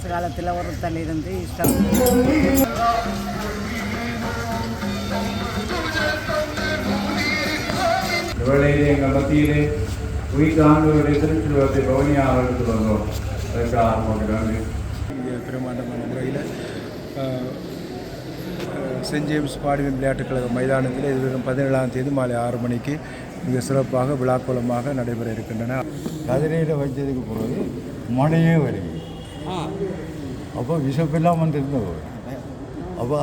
அரசு காலத்தில் ஒருத்தலிருந்து இஷ்டம். வேளையிலே எங்கள் மத்தியிலே உயிர் ஆண்டவருடைய திருச்சிலுவத்தை பவனியாக எடுத்து வந்தோம். அதற்கு ஆரம்பமாக நன்றி. பிரமாண்டமான முறையில் சென்ட் ஜேம்ஸ் பாடிவன் விளையாட்டுக் கழக மைதானத்தில் எதிர்வரும் 17ஆம் தேதி மாலை 6 மணிக்கு மிக சிறப்பாக விழாக்கோலமாக நடைபெற இருக்கின்றன. கதிரையில் வச்சதுக்கு பிறகு மழையே வருது. அப்போ விஷப்பெல்லாம் வந்துருந்தது. அப்போ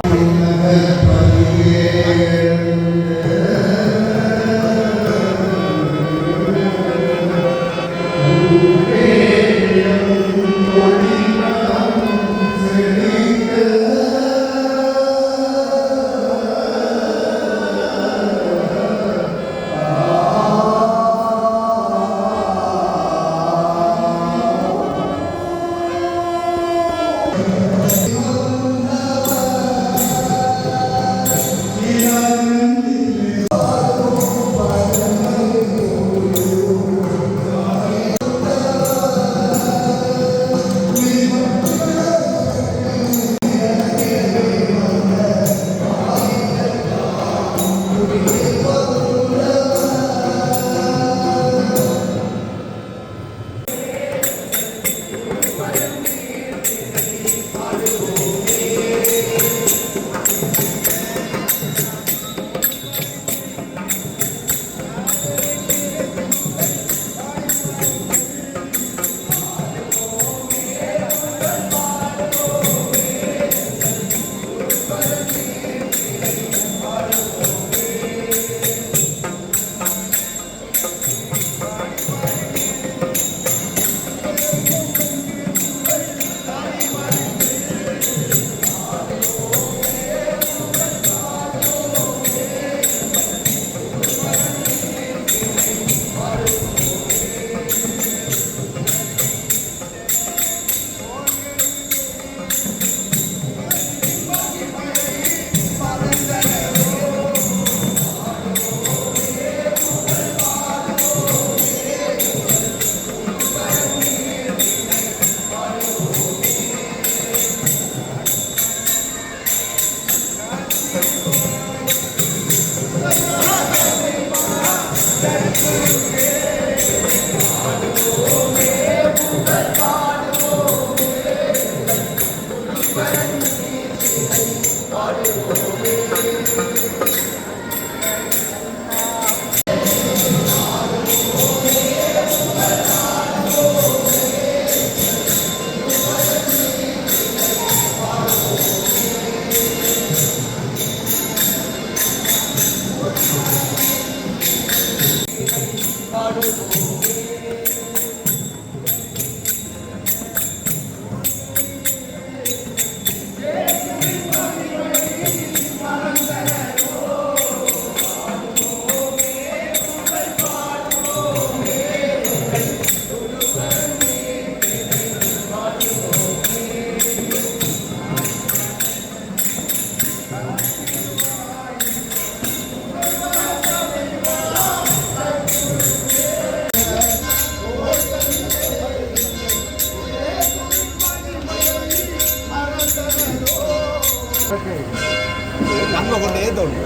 அங்கே கொண்டு ஏற்றணும்,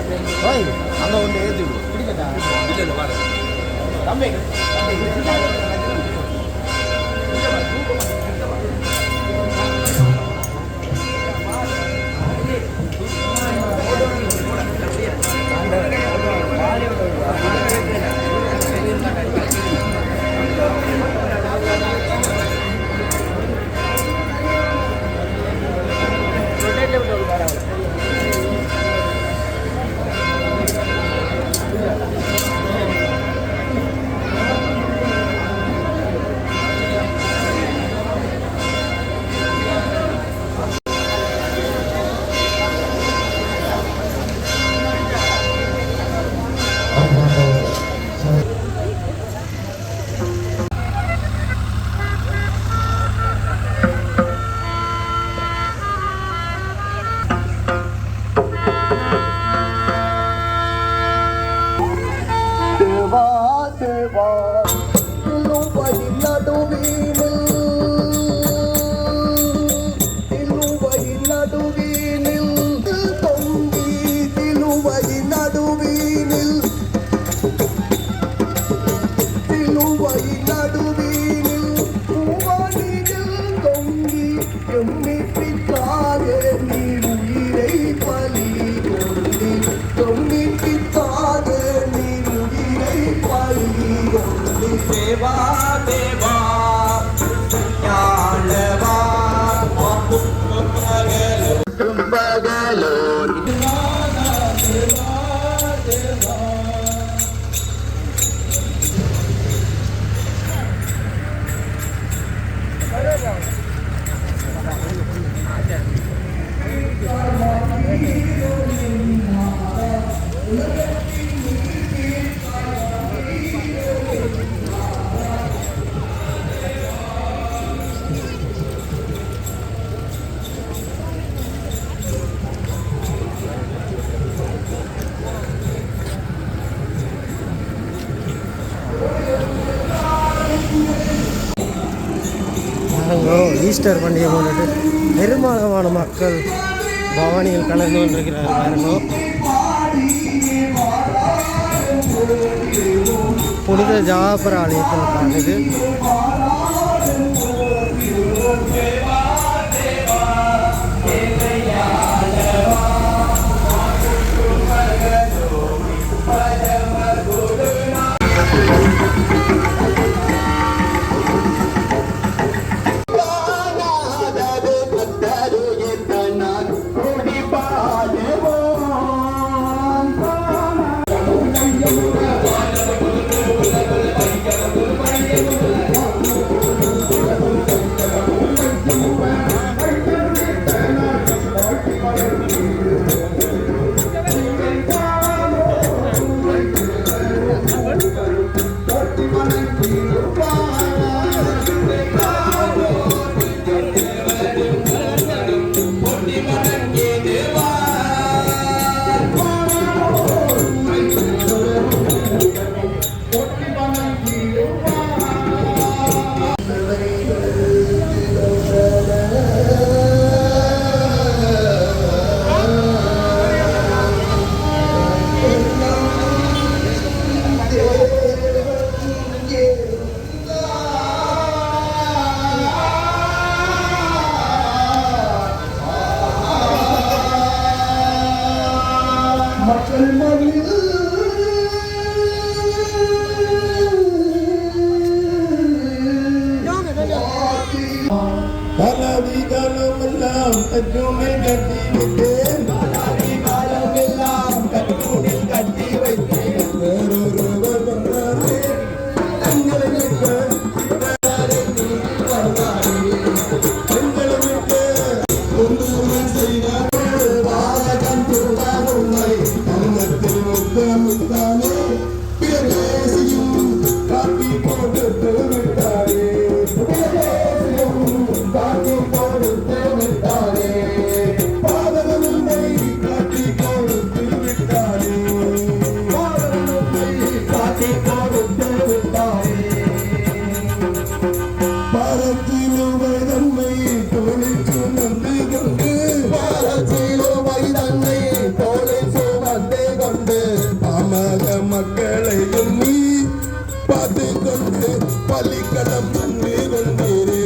அங்கே கொண்டு ஏற்றி பிடிக்கட்டா இல்லை பாரு தம்பி. ஈஸ்டர் பண்டிகை முன்னிட்டு பெரும்பாலான மக்கள் பவானியில் கலந்து கொண்டிருக்கிறார்கள் பாருங்க. புனித ஜாபர் ஆலயத்தில் காணுது. காலமெல்லாம் கற்றூனில் கட்டி வைத்தேன். காலமெல்லாம் கற்றூனில் கட்டி வைத்தேன். வேறொருவர் வந்தாரே எங்களை விட்டு எங்களை விட்டு கொண்டு செய்தார்கள். வாழகம் துர்தான் உண்மை தங்கத்தில் முத்தமிட்டானே பேசியும் காப்பி போட்டு விட்டாரே. காட்டி கொடுத்து விட்டாரே. பாதகமுன்னை காட்டி கொடுத்து விட்டாரே. பாதகமுன்னை காட்டி கொடுத்து விட்டாரே. பாரத்திலோ வைதன்மை தோலை சுமந்து கொண்டு பாரத்திலோ வைதன்மை தோலை சுமந்து கொண்டு பாமக மக்களையும் நீ பார்த்து கொண்டு பள்ளிக்கடம் பண்ணி கொண்டீரே.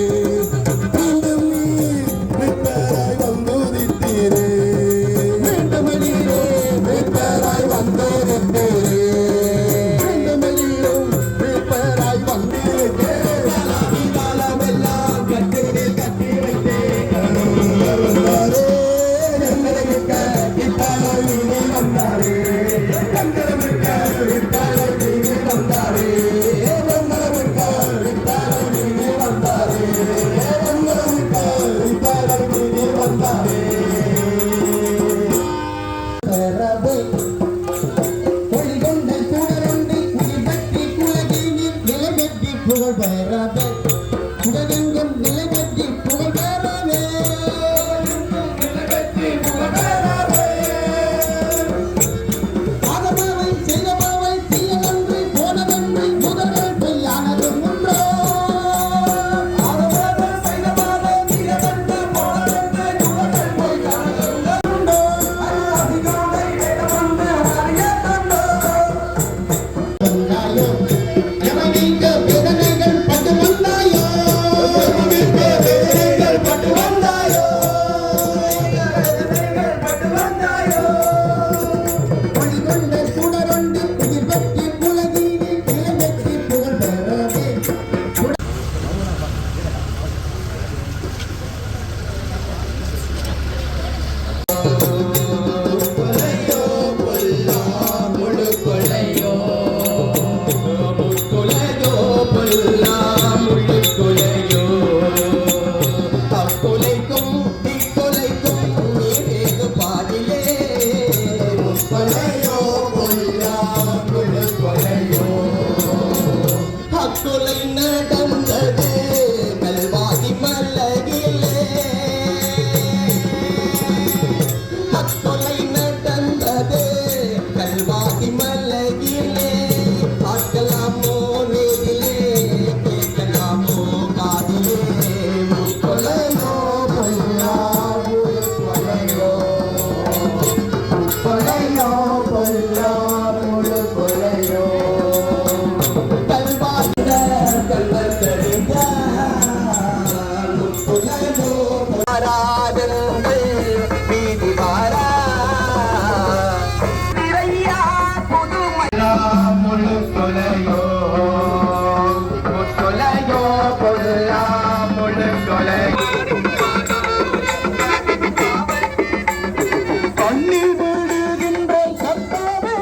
கண்ணில் விடுகின்ற சத்தாவை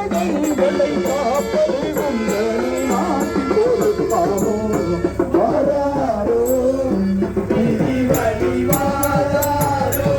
காப்பது உங்களை நாட்டில் கொடுப்பாரோ வாராரோ விதி வழி வாராரோ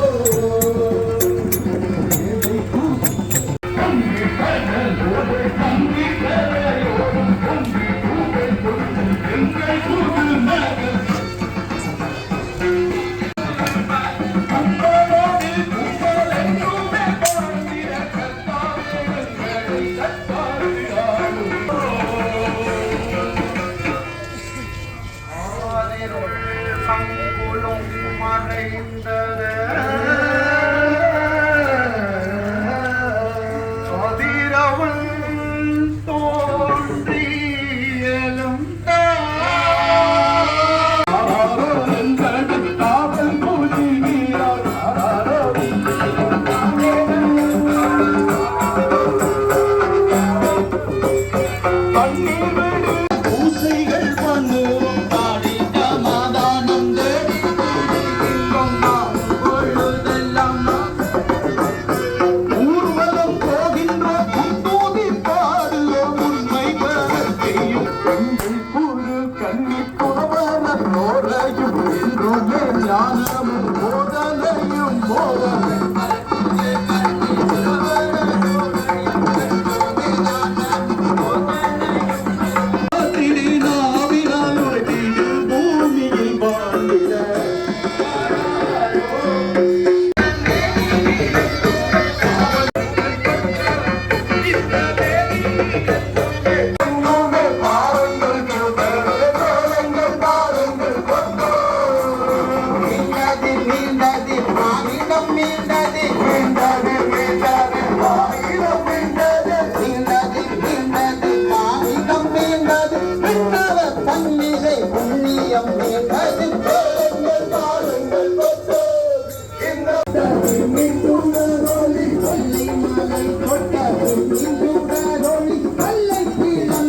பூசைகள் பண்ணுவோம் பாடி சமாதானம் தேடி பொழுதெல்லாம் ஊர்வலம் போகின்ற புத்தூதி பாடுவோம் உண்மை பரத்தையும் கண்கள் புரு கண்ணி போரையும் என்றுமே ஞானமும் போதனையும் போதனை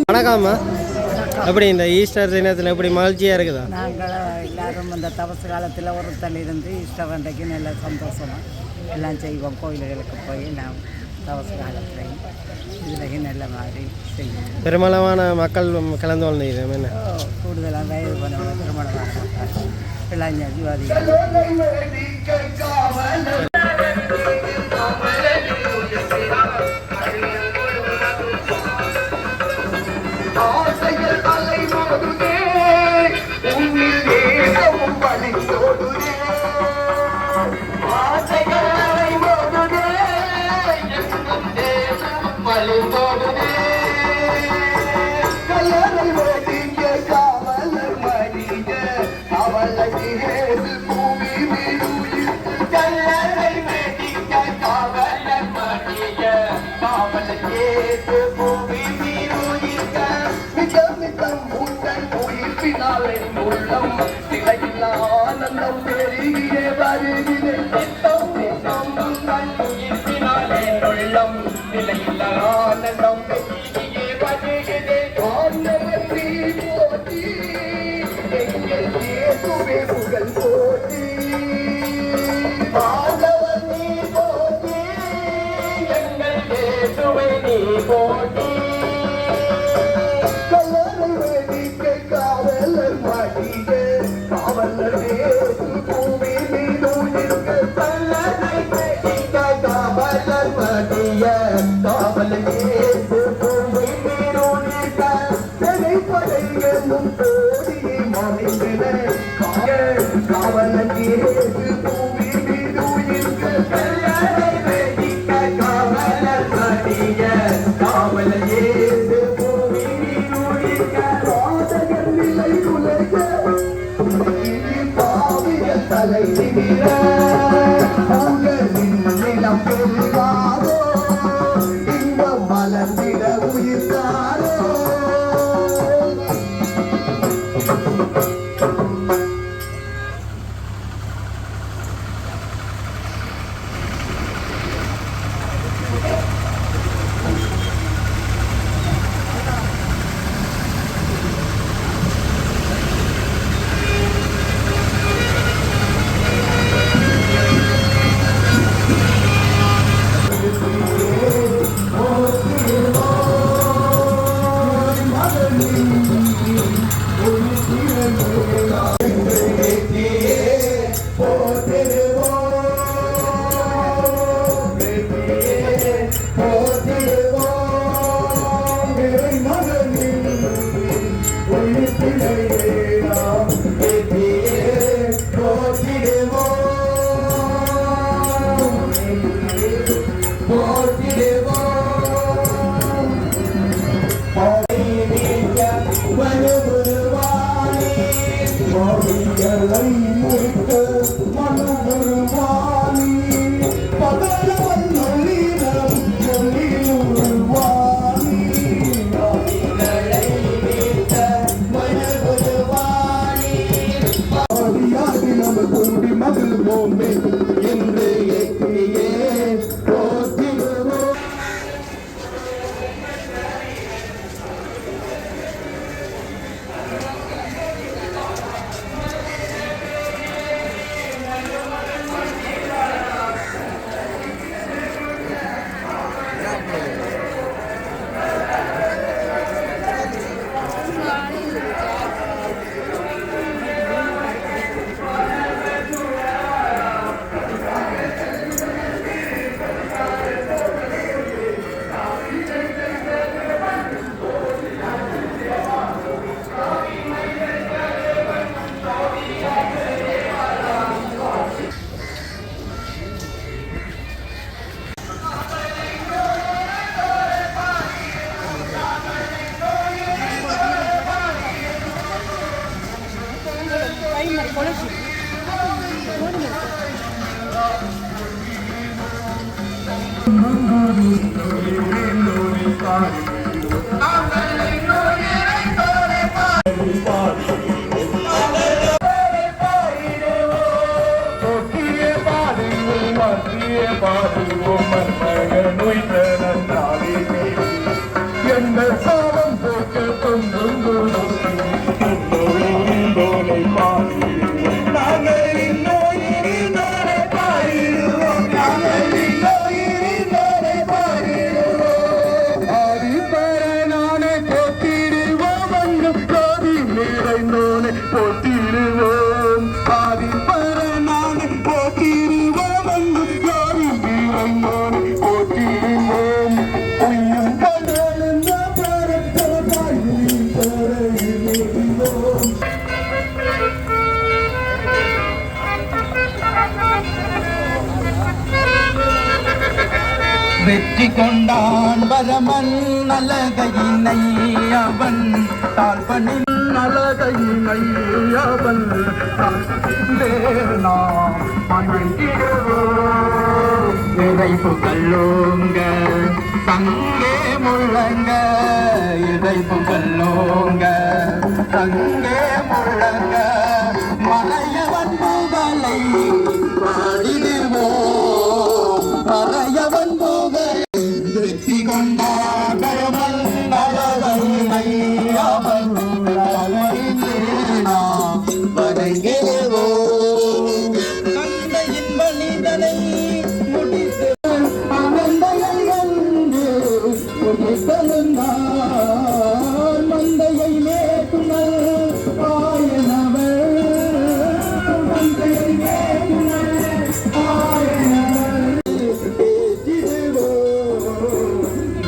வணக்கம்மா. எப்படி இந்த ஈஸ்டர் தினத்தில் எப்படி மகிழ்ச்சியாக இருக்குதா? நாங்கள் எல்லாரும் இந்த தபசு காலத்தில் ஒருத்தல் இருந்து ஈஸ்டர் அன்றைக்கு நல்ல சந்தோஷமாக எல்லாம் செய்வோம். கோயில்களுக்கு போய் நான் தபசு காலத்துலையும் இதுலையும் நல்ல மாதிரி செய்வோம். பெருமளவான மக்கள் கலந்து கொள்ளுகிறோம். என்ன கூடுதலாக வயது பண்ண திருமணமான மக்கள் இளைஞர் யுவதிகள் ஆனந்தம் பெருகியே வருகிறேன் உள்ளம் நிலையில் ஆனந்தம் பெருகியே வருகிறேன் போற்றி எங்கள் இயேசுவே புகழ் போற்றி ஆண்டவர் நீ போற்றி எங்கள் இயேசுவே நீ போற்றி கல்லறை வேடிக்கை காவலர் மாடிக காவலர் வேறு பூமி மீது இருக்க கல்லறை வேடிக்கை காவலர் மாடிய காவலர் வேறு பூமி மீது இருக்க திரைப்படைகளும் கோடியை மறைந்தன காவலர் வேறு பூமி மீது இருக்க கல்லறை வேடிக்கை காவலர் மாடிய காவலர் வேறு பூமி மீது இருக்க பாதகர் நிலை உலக தலை நிமிர உங்களின் நிலம் பெருகாரோ இன்பம் மலர்ந்திட உயிர்த்தாரோ வைத்து மனுவாணி பதலவன் நொழினம் சொல்லிடுவாணி ஆடியாடி நம்ம கூடி மகிழ்வோமே என்று ஏற்றியே போற்றிடுவோம். என்ன சாலம் போட்டு போட்டிடுவோம் ஆதிப்பரனான போட்டிடுவோம் போட்டிடுவோம் உய்யும் கடலும் வெற்றி கொண்டான் பரமன் அழகையினை அவன் தாழ்பனின் அழகையினை அவன் இறைப்பு கல்லோங்க சங்கே முழங்க இறைப்பு கல்லோங்க சங்கே முழங்க மலையவன் புகழை பாடிடுவோம் மலையவன் புகழை வெற்றி கொண்டாடவன் அழகையினை அவன் வணங்குவோம் தந்தையின் மனிதனை முடித்து மந்தையை வந்து மந்தையை மேற்குணர் ஆயனவர் மந்தையை மேற்குணர் ஆயனவர்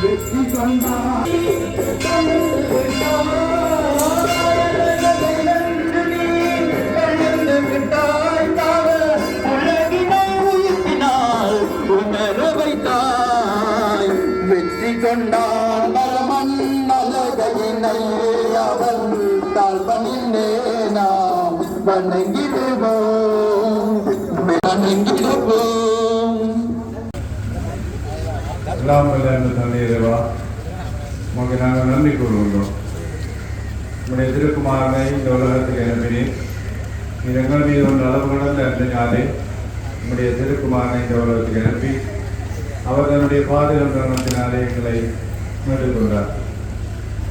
வெற்றி கொண்டார் வெற்றி கொண்டான் பரமன் அழகையினை அவன் தாழ்பனிலே நாம் வணங்கிடுவோம் வணங்கிடுவோம். எல்லாம் வல்ல அந்த தந்தையரவா உமக்கு நாங்கள் நன்றி கூறுகின்றோம். உங்களுடைய திருக்குமாரனை இந்த உலகத்துக்கு அனுப்பினேன். நீர் எங்கள் மீது ஒன்று அளவு கடந்த அன்றையாலே உங்களுடைய திருக்குமாரனை இந்த உலகத்துக்கு அனுப்பி அவர் தன்னுடைய பாதுகாப்பினாலே எங்களை மீட்டுக் கொண்டார்.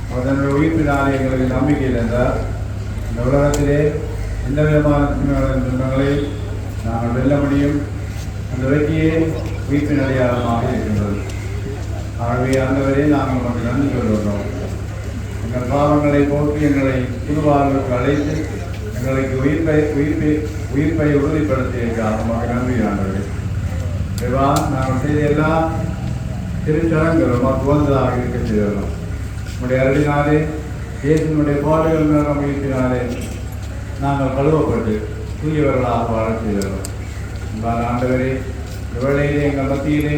அவர் தன்னுடைய உயிர்ப்பினாலே எங்களுக்கு நம்பிக்கை இழந்தார். இந்த உலகத்திலே எந்த விதமான துன்பங்களை நாங்கள் வெல்ல முடியும். அந்த வெற்றியே உயிர்ப்பின் அடையாளமாக இருக்கின்றது. ஆகவே ஆண்டவரே நாங்கள் உமக்கு நன்றி சொல்லுகிறோம். எங்கள் பாவங்களை போக்கி எங்களை புதுவாழ்வுக்கு அழைத்து எங்களுக்கு உயிர்ப்பை உறுதிப்படுத்தியிருக்கார். உமக்கு நன்றி ஆண்டவரே. தேவா, நாங்கள் செய்த எல்லா திருச்சடங்குகள் உமக்கு உகந்ததாக இருக்க செய்தோம். நம்முடைய அருளினாலே இயேசுனுடைய பாடுகள் நேரம் உயிர்ப்பினாலே நாங்கள் கழுவப்பட்டு தூயவர்களாக வாழ செய்தோம். ஆண்டவரே, இவ்வேளையிலே எங்கள் மத்தியிலே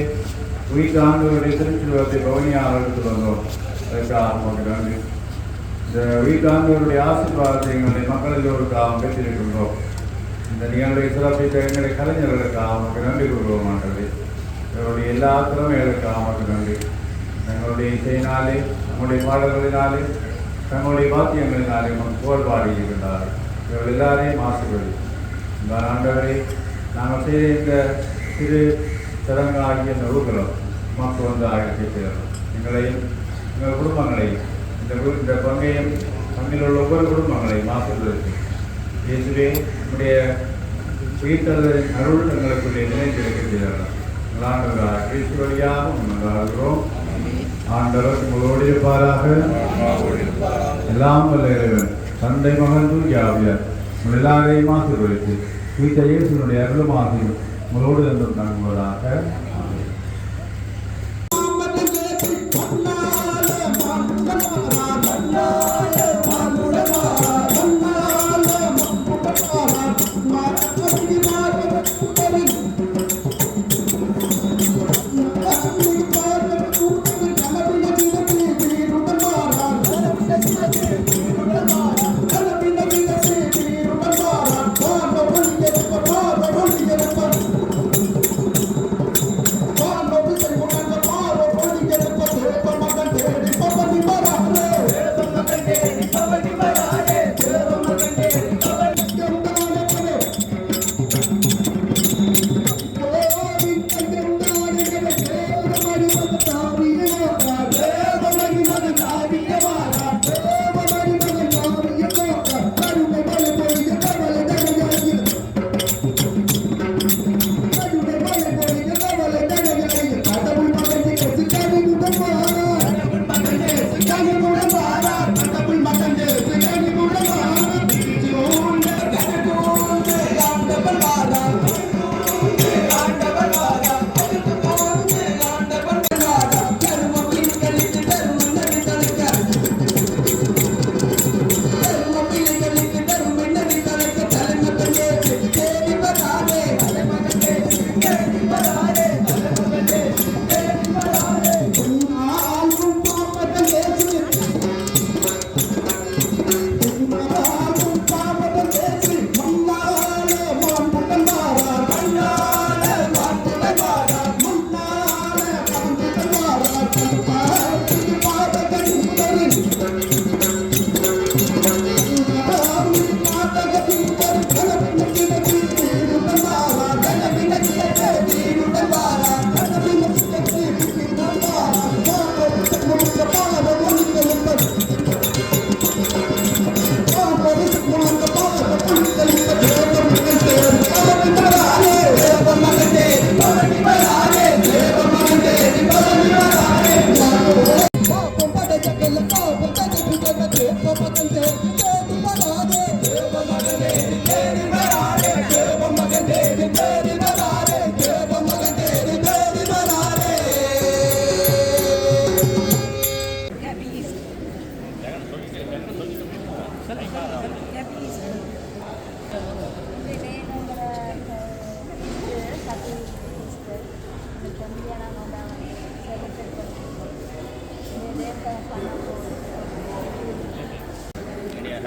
உயிர்த்த ஆண்டவருடைய திருச்சிலுவத்தை பவனியாக எடுத்து வந்தோம். அதற்காக உமக்கு நன்றி. இந்த உயிர்த்த ஆண்டவருடைய ஆசீர்வாதத்தை எங்களுடைய மக்கள் எல்லோருக்காக பெற்றிருக்கின்றோம். இந்த நிகழ்வை சிறப்பித்த எங்களுடைய கலைஞர்களுக்காக நமக்கு நன்றி கூறுவோமானது. எங்களுடைய எல்லா திறமைகளுக்காக நமக்கு நன்றி. தங்களுடைய இசையினாலே, நம்முடைய பாடல்களினாலே, தங்களுடைய வாத்தியங்களினாலே நமக்கு புகழ் பாடியிருக்கின்றார்கள். இவர்கள் எல்லாரையும் ஆசைப்படி இந்த ஆண்டவரை நாங்கள் செய்த இந்த சிறு சடங்காகிய இந்த ஊர்வலம் நமக்கு வந்து ஆகிய சேரும். எங்களையும் எங்கள் குடும்பங்களையும் இந்த பங்கையும் பங்கில் உள்ள ஒவ்வொரு குடும்பங்களையும் ஆசைப்படுத்தி இயேசுவே நம்முடைய உயிர்த்தலின் அருள் எங்களுக்குள்ளே நினைத்திருக்க செய்தார்கள். ஆண்டவராக கிறிஸ்து வழியாக உணர்கிறோம். ஆண்டவர் உங்களோடு இருப்பாராக. எல்லாம் வல்ல இறைவன் தந்தை மகன் தூயாவியார் உங்கள் எல்லாரையும் ஆசீர்வதித்து உயிர்த்த இயேசுனுடைய அருளும் ஆசீர்வதித்து உங்களோடு இருந்தும் தங்குவதாக.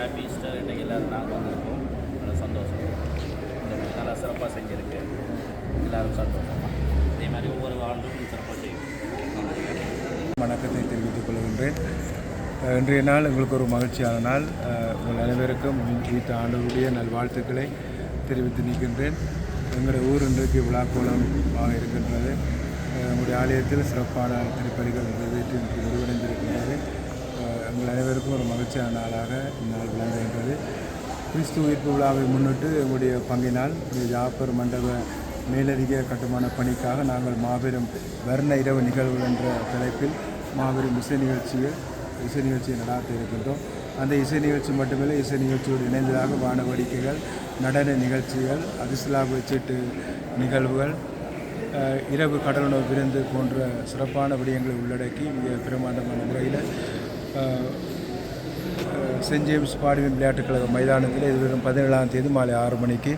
ஹாப்பி ஈஸ்டர் இன்றைக்கு எல்லோரும் நாங்கள் வந்திருக்கோம். நல்ல சந்தோஷம். நல்லா சிறப்பாக செஞ்சுருக்கு. எல்லோரும் சந்தோஷமாக இதே மாதிரி ஒவ்வொரு ஆண்டும் சிறப்பாக செய்யும். வணக்கத்தை தெரிவித்துக் கொள்கின்றேன். இன்றைய நாள் எங்களுக்கு ஒரு மகிழ்ச்சியான நாள். உங்கள் அனைவருக்கும் வீட்டு ஆண்டவருடைய நல்வாழ்த்துக்களை தெரிவித்து நிற்கின்றேன். எங்களுடைய ஊர் இன்றைக்கு விழாக்கோலமாக இருக்கின்றது. எங்களுடைய ஆலயத்தில் சிறப்பான திருப்பலிகள் நிறைவேற்றி நிறைவடைந்திருக்கின்றது. எங்கள் அனைவருக்கும் ஒரு மகிழ்ச்சியான நாளாக இந்நாள் விளங்குகின்றது. கிறிஸ்து உயிர்ப்பு விழாவை முன்னிட்டு எங்களுடைய பங்கினால் ஜாப்பர் மண்டப மேலதிக கட்டுமான பணிக்காக நாங்கள் மாபெரும் வர்ண இரவு நிகழ்வுகள் என்ற தலைப்பில் மாபெரும் இசை நிகழ்ச்சியை நடாத்த இருக்கின்றோம். அந்த இசை நிகழ்ச்சி மட்டுமில்லை, இசை நிகழ்ச்சியோடு இணைந்ததாக வான வேடிக்கைகள், நடன நிகழ்ச்சிகள், அதிசலாப சீட்டு நிகழ்வுகள், இரவு கடலுணவு விருந்து போன்ற சிறப்பான விடயங்களை உள்ளடக்கி மிக பிரமாண்டமான முறையில் சென்ட் ஜேம்ஸ் பாடிவின் விளையாட்டுக் கழக மைதானத்தில் எதிர்வரும் 17ஆம் தேதி மாலை 6 மணிக்கு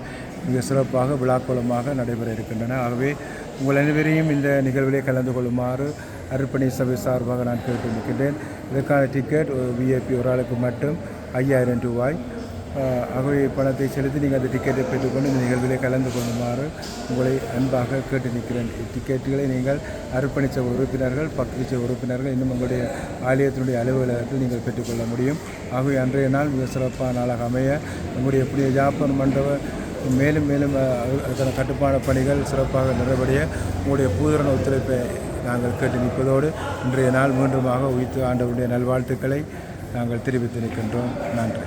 மிக சிறப்பாக விழாக்கோலமாக நடைபெற இருக்கின்றன. ஆகவே உங்கள் அனைவரையும் இந்த நிகழ்விலே கலந்து கொள்ளுமாறு அர்ப்பணி சபை சார்பாக நான் கேட்டு நிற்கின்றேன். இதற்கான டிக்கெட் விஐபி ஒரு ஆளுக்கு மட்டும் 5000 ரூபாய். ஆகவே பணத்தை செலுத்தி நீங்கள் அந்த டிக்கெட்டை பெற்றுக்கொண்டு இந்த நிகழ்விலே கலந்து கொள்ளுமாறு உங்களை அன்பாக கேட்டு நிற்கிறேன். டிக்கெட்டுகளை நீங்கள் அர்ப்பணித்த உறுப்பினர்கள், பக்திச்ச உறுப்பினர்கள் இன்னும் உங்களுடைய ஆலயத்தினுடைய அலுவலகத்தில் நீங்கள் பெற்றுக்கொள்ள முடியும். ஆகவே அன்றைய நாள் மிக சிறப்பான நாளாக அமைய உங்களுடைய புதிய ஜாப்பன் மண்டப மேலும் மேலும் அதற்கான கட்டுமான பணிகள் சிறப்பாக நிறைவடைய உங்களுடைய பூரண ஒத்துழைப்பை நாங்கள் கேட்டு நிற்பதோடு இன்றைய நாள் மீண்டுமாக உயிர்த்து ஆண்டவருடைய நல்வாழ்த்துக்களை நாங்கள் தெரிவித்து நிற்கின்றோம். நன்றி.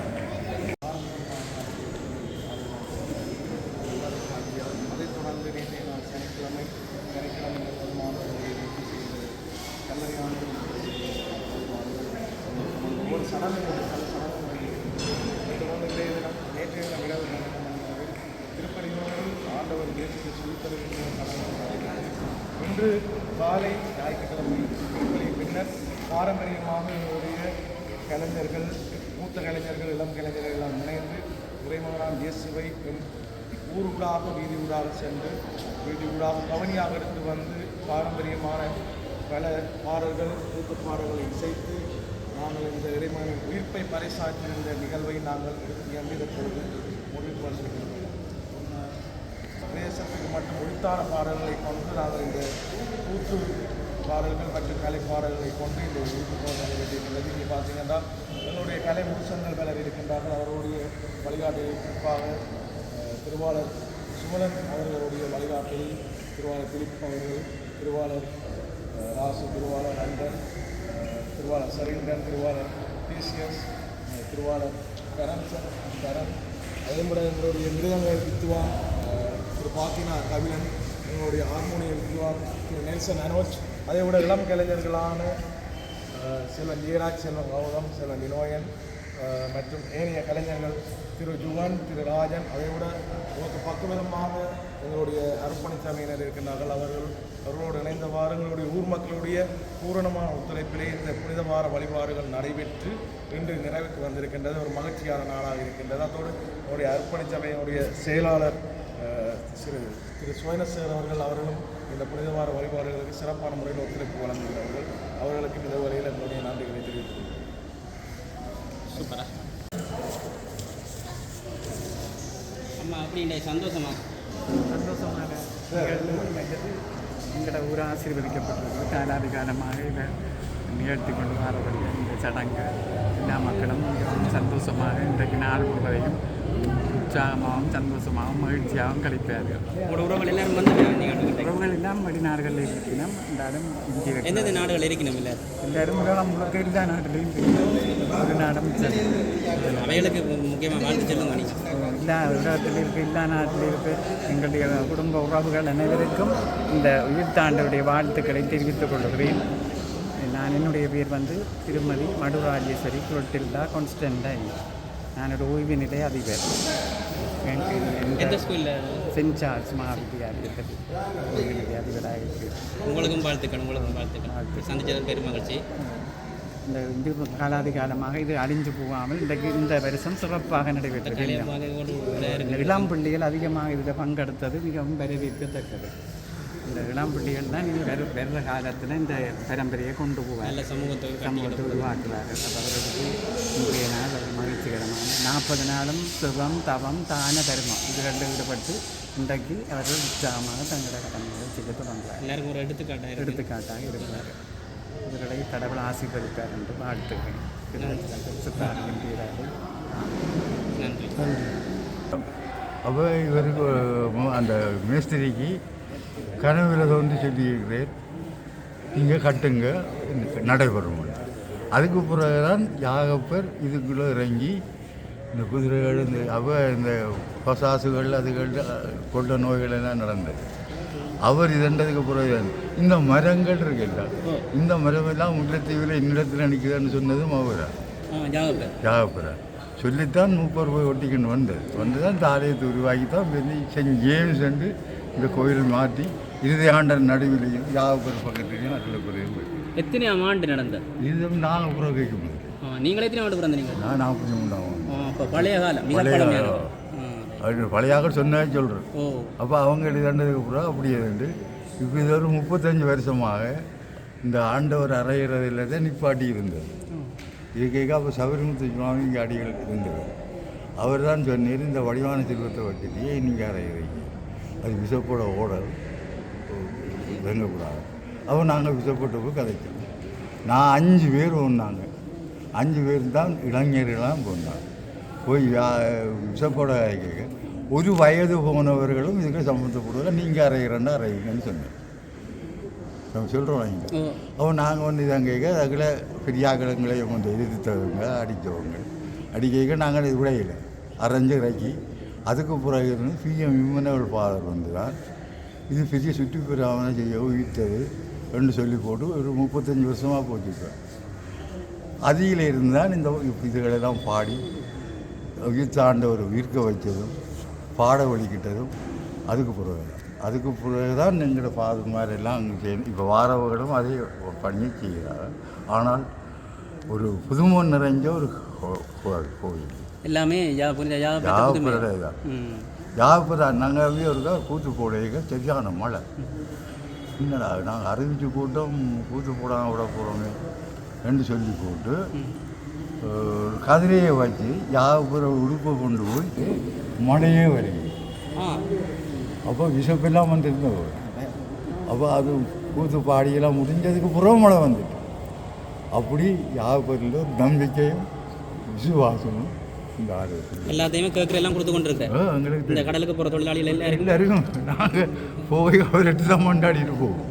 இன்று காலை ஞாயிற்றுக்கிழமை பின்னர் பாரம்பரியமாக என்னுடைய கலைஞர்கள், மூத்த கலைஞர்கள், இளம் கலைஞர்கள் எல்லாம் இணைந்து இறைமகனாம் இயேசுவை ஊருடாக வீதி ஊடாக சென்று வீதி ஊடாக கவனியாக எடுத்து வந்து பாரம்பரியமான பல பாடல்கள், மூத்த பாடல்களை இசைத்து நாங்கள் இந்த இறைமகனின் உயிர்ப்பை பறைசாற்றிய இந்த நிகழ்வை நாங்கள் இயந்திரப்பொழுது முடிவு வந்திருக்கிறோம். பிரதேசத்துக்கு மற்றும் ஒழுத்தான பாடல்களை கொண்டு நாங்கள் இந்த கூத்து பாடல்கள் மற்றும் கலை பாடல்களை கொண்டு இந்த உயிர்ப்பு நிறைவேற்றியுள்ளது. இங்கே பார்த்தீங்கன்னா எங்களுடைய கலை முழுசங்கள் பலர் இருக்கின்றார்கள். அவர்களுடைய வழிகாட்டில் குறிப்பாக திருவாளர் சுமலன் அவர்களுடைய வழிகாட்டில் திருவாளர் பிலிப் அவர்கள், திருவாளர் ராசு, திருவாளர் அன்பன், திருவாளர் சரீந்திரன், திருவாளர் டிசிஎஸ், திருவாளர் கரண் அதேபோல எங்களுடைய மிருதங்க வித்துவான் திரு பாத்தினா கவிழன், எங்களுடைய ஹார்மோனிய வித்துவான் திரு நெல்சன் அனோஜ், அதே விட இளம் கலைஞர்களான செல்வன் ஜெயராஜ், செல்வன் கௌதம், செல்வன் வினோயன் மற்றும் ஏனைய கலைஞர்கள் திரு ஜுவன், திரு ராஜன், அதை விட நமக்கு பக்குவதமாக எங்களுடைய அர்ப்பணித்தமையினர் இருக்கின்றார்கள். அவர்களோடு இணைந்தவாறு எங்களுடைய ஊர் மக்களுடைய பூரணமான ஒத்துழைப்பிலே இந்த புனித வார வழிபாடுகள் நடைபெற்று இன்று நிறைவுக்கு வந்திருக்கின்றது. ஒரு மகிழ்ச்சியான நாளாக இருக்கின்றது. அதோடு என்னுடைய அர்ப்பணித்தமையினுடைய செயலாளர் திரு சுவனசேகர் அவர்களும் இந்த புனித வார வழிபாடுகளுக்கு சிறப்பான முறையில் ஒத்துழைப்பு வழங்குகிறார்கள். அவர்களுக்கு இந்த வழியில் என்னுடைய நன்றிகளை தெரிவித்துள்ளேன். சூப்பரா அம்மா அப்படி சந்தோஷமாக எங்களோட ஊர் ஆசீர்வதிக்கப்பட்டிருக்கு. காலாதிகாலமாக இதை நிகழ்த்தி கொண்டு வரக்கூடிய இந்த சடங்கு எல்லா மக்களும் மிகவும் சந்தோஷமாக இன்றைக்கு நாள் முழுவதையும் உற்சாகமாகவும் சந்தோஷமாகவும் மகிழ்ச்சியாகவும் கழிப்பார்கள். உங்களோட உறவுகள் எல்லாரும் வந்து உறவுகள் எல்லாம் வெளிநாடுகளில் இருக்கணும். இருந்தாலும் இந்திய எந்தெந்த நாடுகள் இருக்கணும் இல்லை எல்லாரும் உலகம் முழுக்க எல்லா நாட்டிலையும் ஒரு நாடும் அவைகளுக்கு முக்கியமாக வாழ்த்து சொல்லுங்க. எல்லா உலகத்தில் இருக்க எல்லா நாட்டில் இருக்க எங்களுடைய குடும்ப உறவுகள் அனைவருக்கும் இந்த உயிர்த்தாண்டவுடைய வாழ்த்துக்களை தெரிவித்துக் கொள்கிறேன். நான் என்னுடைய பேர் திருமதி மடுராஜேஸ்வரி குலோட்டில்டா கான்ஸ்டன்டா. நான் ஒரு ஓய்வு நிலை அதிபர். எந்த ஸ்கூலில்? சென்ட் சார்ல்ஸ் மகாவித்யாலயத்தில் ஓய்வு நிலை அதிபராக இருக்கிறேன். உங்களுக்கும் வாழ்த்துக்கள். சந்திச்சது பெரும் மகிழ்ச்சி. இந்த இந்து காலாதிகாலமாக இது அழிஞ்சு போகாமல் இந்த வருஷம் சிறப்பாக நடைபெற்றது. இளம் பிள்ளைகள் அதிகமாக இதில் பங்கெடுத்தது மிகவும் வரவேற்கத்தக்கது. இந்த இளம் பிள்ளைகள் தான் இனி வருகிற காலத்தில் இந்த பரம்பரையை கொண்டு போவாங்க, சமூகத்தை உருவாக்குவார்கள். அவர்களுக்கு இன்றைய நாள் அது மகிழ்ச்சிகரமான 40 நாளும் சிவம், தவம், தான, தர்மம் இதுகளில் ஈடுபட்டு இன்றைக்கு அவர்கள் உற்சாகமாக தங்களோட கடமைகளை செய்ய தொடங்குவார்கள். எல்லாருக்கும் ஒரு எடுத்துக்காட்டாக இருக்கிறார்கள். இவர்களை கடவுள் ஆசீர்வதிப்பார் என்று வாழ்த்துகிறேன். நன்றி. அப்போ இவருக்கு அந்த மேஸ்திரிக்கு கனவில் வந்து சொல்லியிருக்கிறேன், நீங்கள் கட்டுங்க நடைபெறும். அதுக்கு பிறகுதான் யாகப்பர் இதுக்குள்ளே இறங்கி இந்த குதிரைகள் இந்த பசாசுகள் அதுகள் கொண்ட நோய்கள் எல்லாம் நடந்தது. அவர் இதன்றதுக்கு பிறகு இந்த மரங்கள் இருக்குல்ல, இந்த மரமெல்லாம் முல்லைத்தீவில் இன்னிடத்தில் நிற்குதுன்னு சொன்னதும் அவரா யாகப்பரா சொல்லித்தான் 30 போய் ஒட்டிக்கின்னு வந்து தான் தாலயத்தை உருவாக்கி தான் செஞ்சு ஜேம்ஸ் என்று இந்த கோயிலை மாற்றி இறுதி ஆண்டர் நடுவிலையும் யாகப்பர் பக்கத்துலையும் அதில் குறையும். எத்தனை ஆண்டு நடந்தது இது நாங்கள் புறம் கேட்கும். நீங்கள் எத்தனை ஆண்டு பிறந்தீங்க? நான் 43 ஆகும். பழைய காலம் அது பழையாக சொன்னா சொல்கிறேன். அப்போ அவங்க எழுதாண்டதுக்கு அப்புறம் அப்படியே வந்து இப்போ இது ஒரு 35 வருஷமாக இந்த ஆண்டவர் அறையிறதில் தான் நிப்பாட்டி இருந்தது. இது கேட்க அப்போ சபரிமுத்து சுவாமி இங்கே அடிகள் இருந்தது. அவர் தான் சொன்னார், இந்த வடிவான செல்வத்தை வச்சுட்டு நீங்கள் அறையிறீங்க, அது விசப்போட ஓடல் வெங்கக்கூடாது. அப்போ நாங்கள் விசப்போட்ட போய் கதைச்சோம். நான் 5 பேர் ஒன்றாங்க, 5 பேர் தான் இளைஞர்களாம் போனாங்க. போய் விசப்போட கேட்க ஒரு வயது போனவர்களும் இதுக்கு சம்மந்தப்படுவதில்லை, நீங்கள் அறையிறேன்னா அறையுங்கன்னு சொன்னேன். நம்ம சொல்கிறோம் இங்கே. அப்போ நாங்கள் வந்து இதை கேட்க அதில் பெரியாக்களங்களையும் வந்து எதிர்த்தவங்க அடிக்க நாங்கள் இது விடையில அரைஞ்சு இறக்கி அதுக்கு பிறகு இருந்து பிஎம் விமனவள் ஃபாதர் வந்து தான் இது பெரிய சுற்றுப்புறாமல் செய்ய உயிர்த்தது ரெண்டு சொல்லி போட்டு ஒரு 35 வருஷமாக போச்சுருக்கேன். அதில் இருந்தால் இந்த இதுகளெல்லாம் பாடி உயிர்த்தாண்ட ஒரு உயிர்க்க வைச்சதும் பாட வலிக்கிட்டதும் அதுக்கு பிறகு தான் எங்களோட ஃபாதர் மாதிரி எல்லாம் அங்கே செய்யணும். இப்போ வாரவர்களும் அதே பண்ணி செய்கிறார்கள். ஆனால் ஒரு புதுமண் நிறைஞ்ச ஒரு கோயில் எல்லாமே யாபுரா நாங்கள் இருக்கா கூத்து போடையில சரியான மழை. என்னடா நாங்கள் அறிவிச்சு கூட்டம் கூத்து போடாமல் விட போகிறோமே என்று சொல்லி போட்டு கதிரையை வச்சு யாபுர உடுப்பை கொண்டு போய் மழையே வருது. அப்போ விஷப்பெல்லாம் வந்துருந்தது. அப்போ அது கூத்து பாடியெல்லாம் முடிஞ்சதுக்கு புறம் மழை வந்துட்டு அப்படி யாபுரில் ஒரு நம்பிக்கையும் விசுவாசமும் இந்த ஆரோக்கியம் எல்லாத்தையுமே கேட்குறெல்லாம் கொடுத்து கொண்டு இருக்கேன். எங்களுக்கு இந்த கடலுக்கு போகிற தொழிலாளிகள் எல்லாருக்கும் நாங்கள் போய் அவர் 8 தான் கொண்டாடிட்டு போவோம்.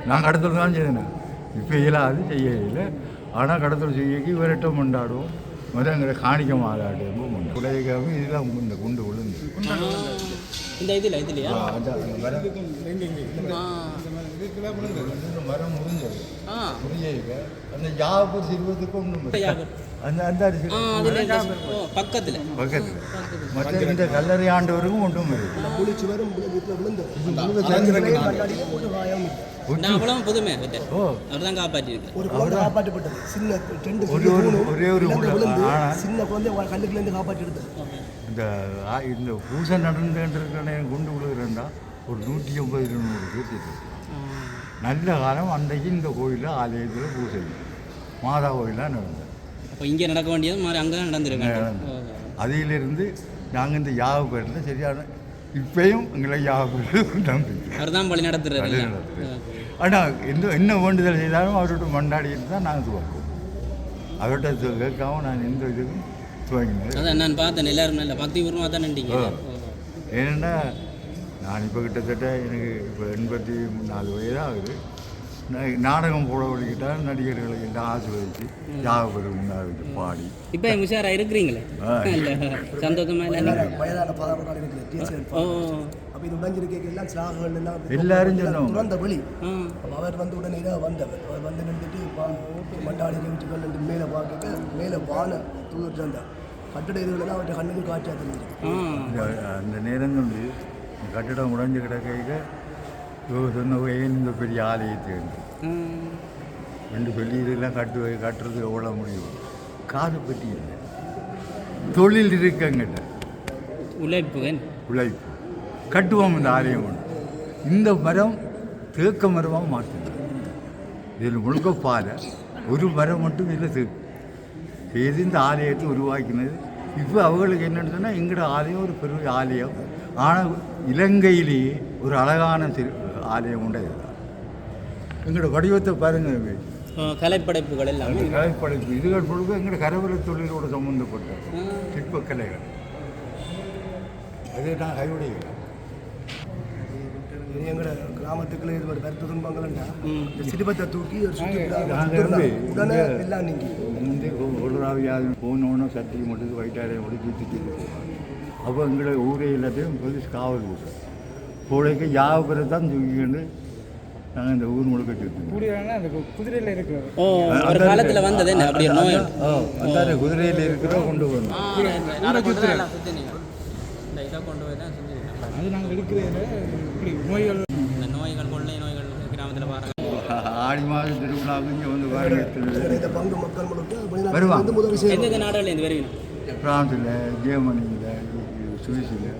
நான் கடத்தல் தான் செய்தேன். இப்போ இயலாது செய்யல. ஆனால் கடத்தல் செய்யக்கு இவர்கிட்டம் கொண்டாடுவோம். முதல் எங்களை காணிக்க மாதாடுவோம். குடையக்காகவும் இதெல்லாம் இந்த குண்டு விழுந்து இந்த இதுலையா மரம் முறிஞ்சது அந்த யாபூர் சிறுவத்துக்கு ஒன்றும் அந்த அந்த பக்கத்தில் மற்ற இந்த கல்லறை ஆண்டவருக்கும் ஒன்றும் புதுமை ஒரே ஒரு இந்த பூசை நடந்துட்டு குண்டு விழுகிறா ஒரு 150-200 பேர். நல்ல காலம் அன்றைக்கு இந்த கோயிலில் ஆலயத்தில் பூசை மாதா கோயிலாக நடந்தது. அப்போ இங்கே நடக்க வேண்டியது மாதிரி அங்கே நடந்துருக்கேன். அதிலிருந்து நாங்கள் இந்த யாக பேரில் சரியான இப்பயும் எங்களை யாக பேரில் நம்பிக்கை அவர் தான் வழி நடத்துறாரு. ஆனால் என்ன வேண்டுதல் செய்தாலும் அவர்கிட்ட மண்டாடிட்டு தான் நாங்கள் துவக்குவோம். அவர்கிட்ட கேட்காம நான் எந்த இதுக்கும் துவங்கினேன். அதான் நான் பார்த்தேன் எல்லாரும் நல்ல பக்திபூர்வமாக தான் நின்றீங்க. ஏன்னா நான் இப்போ கிட்டத்தட்ட எனக்கு இப்போ 84 வயது ஆகுது. நாடகம் போட வழிக்கிட்டால் நடிகர்களை எல்லாம் ஆசிர்வதிச்சு யாகப்பெரு முன்னாடி பாடி இப்போ உஷாராக இருக்கிறீங்களே சந்தோஷமா வயதான பாதாள அப்போ இது உடஞ்சிருக்க எல்லாம் சாகுகள் எல்லாம் எல்லாரும் சொன்னோம் துறந்த வழி. அவர் வந்து உடனே தான் வந்தவர். அவர் வந்து நின்றுட்டு மண்டாடி நிமிச்சுக்கள் மேலே பார்க்க மேலே வான தூக்கிட்டு இருந்தார். கட்டிட இதுலாம் அவர்கிட்ட கண்ணுக்கு காட்சியாக தெரிஞ்சு அந்த நேரங்கள் கட்டிடம் உடைஞ்சு கிடக்க சொன்ன ஏன் இந்த பெரிய ஆலயத்தை ரெண்டு சொல்லி இதெல்லாம் கட்டுறது எவ்வளோ முடியும். காசு பற்றி இல்லை, தொழில் இருக்கங்கிட்ட உழைப்பு கட்டுவோம். இந்த ஆலயம் ஒன்று இந்த மரம் தேக்க மரமாக மாற்றுது. இதில் முழுக்க பாலை ஒரு மரம் மட்டும் இல்லை செய்து இந்த ஆலயத்தை உருவாக்கினது. இப்போ அவங்களுக்கு என்னென்னு சொன்னால் எங்களோட ஆலயம் ஒரு பெரிய ஆலயம். ஆனால் இலங்கையிலேயே ஒரு அழகான ஆலயம் உண்டு. எங்களோட வடிவத்தை பாருங்கள், கலைப்படைப்புகள் எல்லாம் கலைப்படைப்பு இதுகள் முழுக்க எங்களோட கரவலை தொழிலோடு சம்மந்தப்பட்ட சிற்பக்கலைகள். அதே நான் கைவிடைகிறேன். எங்களோட கிராமத்துக்குள்ளே இது ஒரு கருத்து துன்பங்கள்ண்டா இந்த சிறுபத்தை தூக்கி உடனே எல்லாம் நீங்கள் வந்து ஒழுராவியாவது போனோன்னு சட்டி மட்டும் வயிற்றாரையும் மட்டும் தூக்கிட்டு போவாங்க. அப்போ எங்களை ஊரே எல்லாத்தையும் போலீஸ் காவல் போட்டு போடைக்கு யாவரை தான் தூக்கிக்கிண்டு நாங்கள் இந்த ஊர் முழுக்க சுற்றி குதிரையில் இருக்கிறோம். அந்த குதிரையில் இருக்கிறோம் கொண்டு வரணும். அது நாங்கள் எடுக்கிறது இப்படி நோய்கள் கொள்ளை நோய்கள் கிராமத்தில் பாருங்கள். ஆடி மாதம் திருவிழாவுக்கு இங்கே வந்து இந்த பங்கு மக்கள் முழுக்க வருவாங்க. எந்தெந்த நாடுகள் வருவீங்க? பிரான்ஸில், ஜெர்மனியில், சுவிஸில்,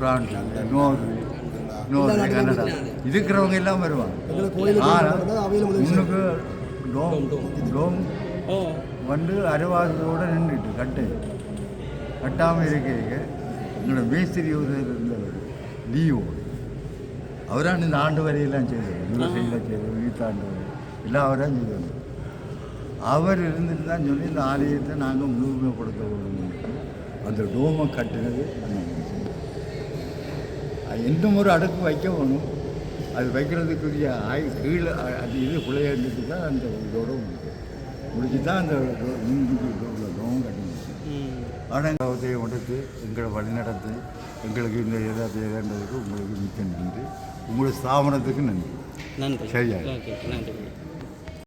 பிரான்ஸில், நோர்வே, கனடா இருக்கிறவங்க எல்லாம் வருவாங்க. முன்னுக்கு டோம் வந்து அரைவாசத்தோடு நின்றுட்டு கட்டை கட்டாமல் இருக்க எங்களோட மேஸ்திரி இருந்தவர் டிஓ அவரான் இந்த ஆண்டு வரையெல்லாம் செய்தார், விவசாயிலாம் செய்தார், வீட்டாண்டு வரை எல்லாம் அவரான் செய்தார். அவர் இருந்துட்டு தான் சொல்லி இந்த ஆலயத்தை நாங்கள் முழுமைப்படுத்த விடணும். அந்த டோமை கட்டினது அந்த மனுஷன். இன்னும் ஒரு அடுக்கு வைக்க வேணும். அது வைக்கிறதுக்குரிய கீழே அது இது பிள்ளையாண்டுட்டு தான் அந்த இதோட முடிச்சு தான் அந்த டோம் கட்டினது. ஆனால் அவத்தையை உடைத்து எங்களை வழிநடத்தி எங்களுக்கு இந்த ஏதாண்டதுக்கு உங்களுக்கு மிக்க நன்றி. உங்களுடைய ஸ்தாபனத்துக்கு நன்றி. நன்றி. சரியா? ஓகே, நன்றி.